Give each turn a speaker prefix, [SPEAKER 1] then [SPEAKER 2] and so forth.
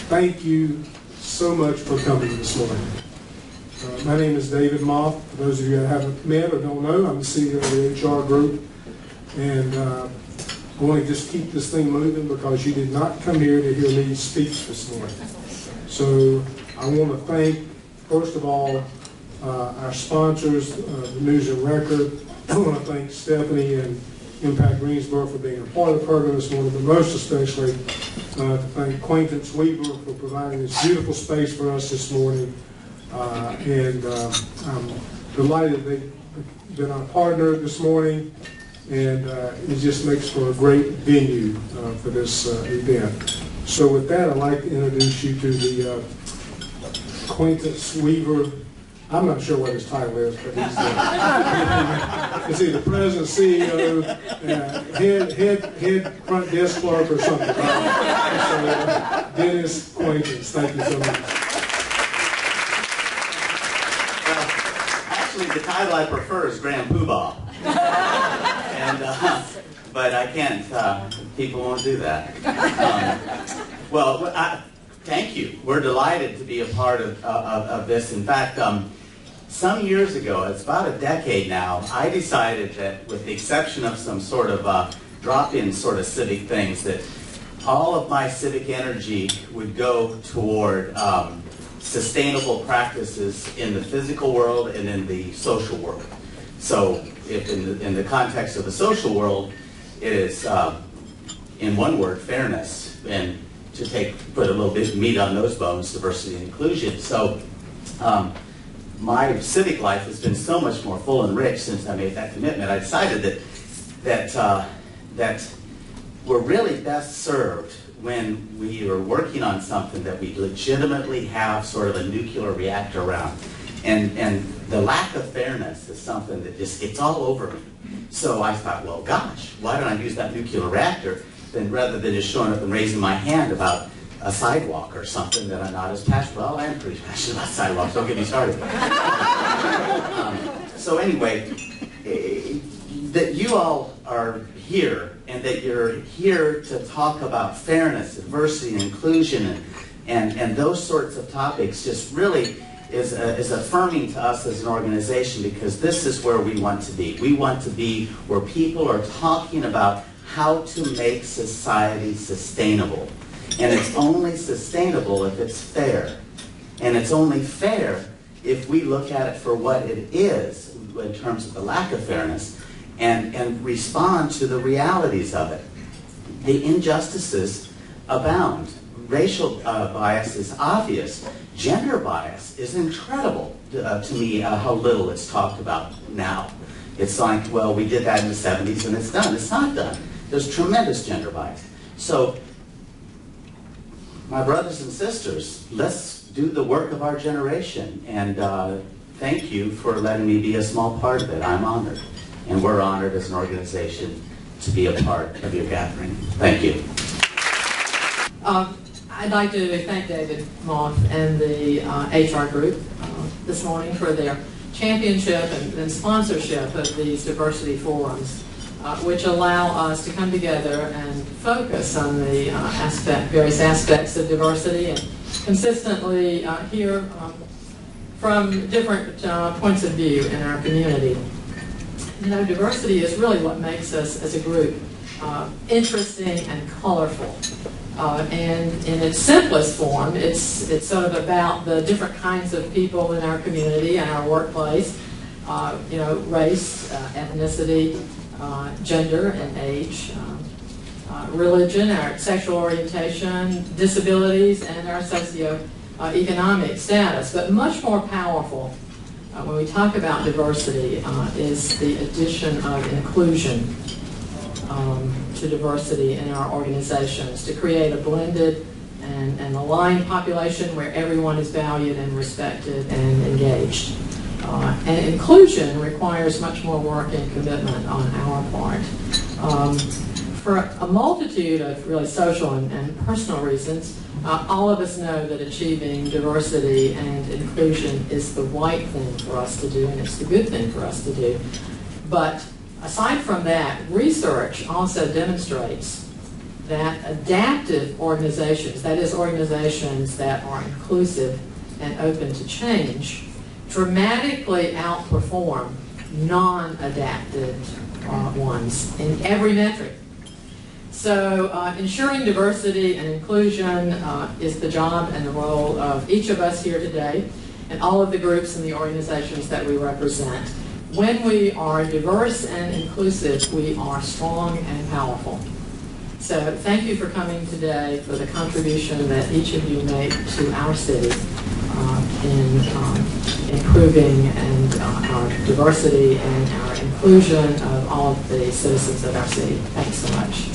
[SPEAKER 1] thank you so much for coming this morning. My name is David Moff. For those of you that haven't met or don't know, I'm the CEO of the HR group. And I want to just keep this thing moving because you did not come here to hear me speak this morning. So I want to thank, first of all, our sponsors, the News and Record. I want to thank Stephanie and Impact Greensboro for being a part of the program this morning, but most especially to thank Quaintance-Weaver for providing this beautiful space for us this morning. I'm delighted they've been our partner this morning, and it just makes for a great venue for this event. So with that, I'd like to introduce you to the Quaintance-Weaver. I'm not sure what his title is, but he's either president, CEO, head front desk clerk, or something. So, Dennis Quaintance, thank you so much.
[SPEAKER 2] Well, actually, the title I prefer is Grand Poobah, but I can't. People won't do that. Thank you. We're delighted to be a part of this. In fact, some years ago, it's about a decade now, I decided that with the exception of some sort of drop-in sort of civic things, that all of my civic energy would go toward sustainable practices in the physical world and in the social world. So if in the context of the social world, it is, in one word, fairness. And to put a little bit of meat on those bones, diversity and inclusion. So my civic life has been so much more full and rich since I made that commitment. I decided that we're really best served when we are working on something that we legitimately have sort of a nuclear reactor around. And the lack of fairness is something that just gets all over me. So I thought, well, gosh, why don't I use that nuclear reactor then rather than just showing up and raising my hand about a sidewalk or something that I'm not as passionate about. Well, I am pretty passionate about sidewalks, don't get me started. So anyway, that you all are here and that you're here to talk about fairness, diversity, and inclusion and those sorts of topics just really is affirming to us as an organization, because this is where we want to be. We want to be where people are talking about how to make society sustainable. And it's only sustainable if it's fair. And it's only fair if we look at it for what it is in terms of the lack of fairness and respond to the realities of it. The injustices abound. Racial bias is obvious. Gender bias is incredible to me, how little it's talked about now. It's like, well, we did that in the 70s and it's done. It's not done. There's tremendous gender bias. So, my brothers and sisters, let's do the work of our generation. And thank you for letting me be a small part of it. I'm honored. And we're honored as an organization to be a part of your gathering. Thank you.
[SPEAKER 3] I'd like to thank David Moff and the HR group this morning for their championship and sponsorship of these diversity forums, which allow us to come together and focus on the various aspects of diversity and consistently hear from different points of view in our community. You know, diversity is really what makes us as a group interesting and colorful. And in its simplest form, it's sort of about the different kinds of people in our community and our workplace, race, ethnicity, gender and age, religion, our sexual orientation, disabilities, and our socioeconomic status. But much more powerful when we talk about diversity is the addition of inclusion to diversity in our organizations, to create a blended and aligned population where everyone is valued and respected and engaged. And inclusion requires much more work and commitment on our part. For a multitude of really social and personal reasons, all of us know that achieving diversity and inclusion is the right thing for us to do, and it's the good thing for us to do. But aside from that, research also demonstrates that adaptive organizations, that is, organizations that are inclusive and open to change, dramatically outperform non-adaptive ones in every metric. So ensuring diversity and inclusion is the job and the role of each of us here today and all of the groups and the organizations that we represent. When we are diverse and inclusive, we are strong and powerful. So thank you for coming today, for the contribution that each of you make to our city in improving and our diversity and our inclusion of all of the citizens of our city. Thanks so much.